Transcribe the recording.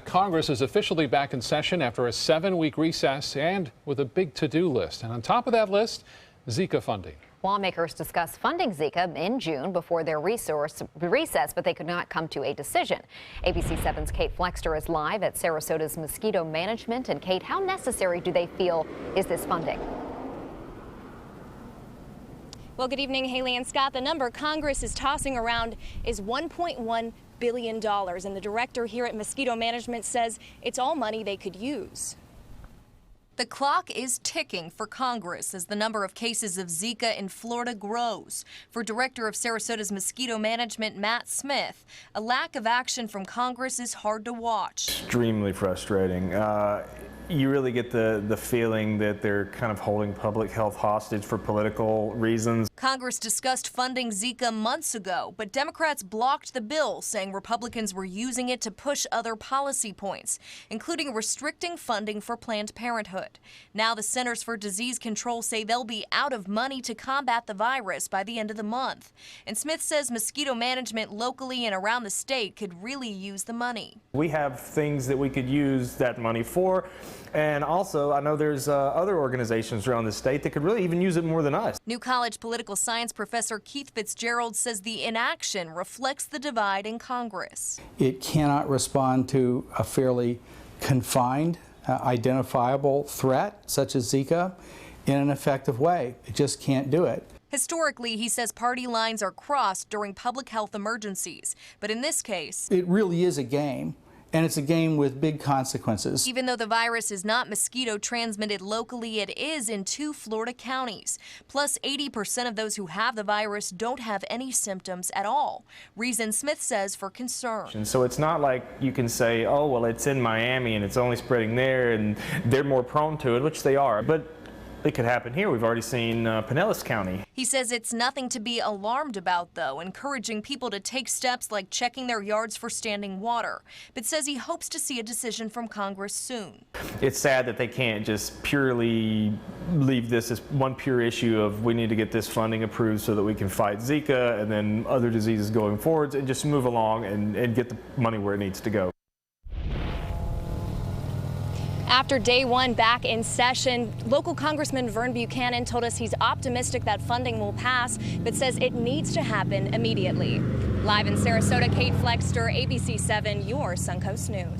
Congress is officially back in session after a 7-week recess and with a big to-do list. And on top of that list, Zika funding. Lawmakers discussed funding Zika in June before their recess, but they could not come to a decision. ABC 7's Kate Flexter is live at Sarasota's mosquito management. And Kate, how necessary do they feel is this funding? Well, good evening, Haley and Scott. The number Congress is tossing around is $1.1 billion, and the director here at Mosquito Management says it's all money they could use. The clock is ticking for Congress as the number of cases of Zika in Florida grows. For Director of Sarasota's Mosquito Management, Matt Smith, a lack of action from Congress is hard to watch. Extremely frustrating. You really get the feeling that they're kind of holding public health hostage for political reasons. Congress discussed funding Zika months ago, but Democrats blocked the bill, saying Republicans were using it to push other policy points, including restricting funding for Planned Parenthood. Now the Centers for Disease Control say they'll be out of money to combat the virus by the end of the month. And Smith says mosquito management locally and around the state could really use the money. We have things that we could use that money for. And also, I know there's other organizations around the state that could really even use it more than us. New College political science professor Keith Fitzgerald says the inaction reflects the divide in Congress. It cannot respond to a fairly confined, identifiable threat, such as Zika, in an effective way. It just can't do it. Historically, he says party lines are crossed during public health emergencies. But in this case, it really is a game. And it's a game with big consequences. Even though the virus is not mosquito transmitted locally, it is in 2 Florida counties. Plus, 80% of those who have the virus don't have any symptoms at all. Reason, Smith says, for concern. And so it's not like you can say, oh, well, it's in Miami and it's only spreading there and they're more prone to it, which they are. But it could happen here. We've already seen Pinellas County. He says it's nothing to be alarmed about, though, encouraging people to take steps like checking their yards for standing water, but says he hopes to see a decision from Congress soon. It's sad that they can't just purely leave this as one pure issue of we need to get this funding approved so that we can fight Zika and then other diseases going forwards and just move along and get the money where it needs to go. After day one back in session, local Congressman Vern Buchanan told us he's optimistic that funding will pass, but says it needs to happen immediately. Live in Sarasota, Kate Flexter, ABC 7, your Suncoast News.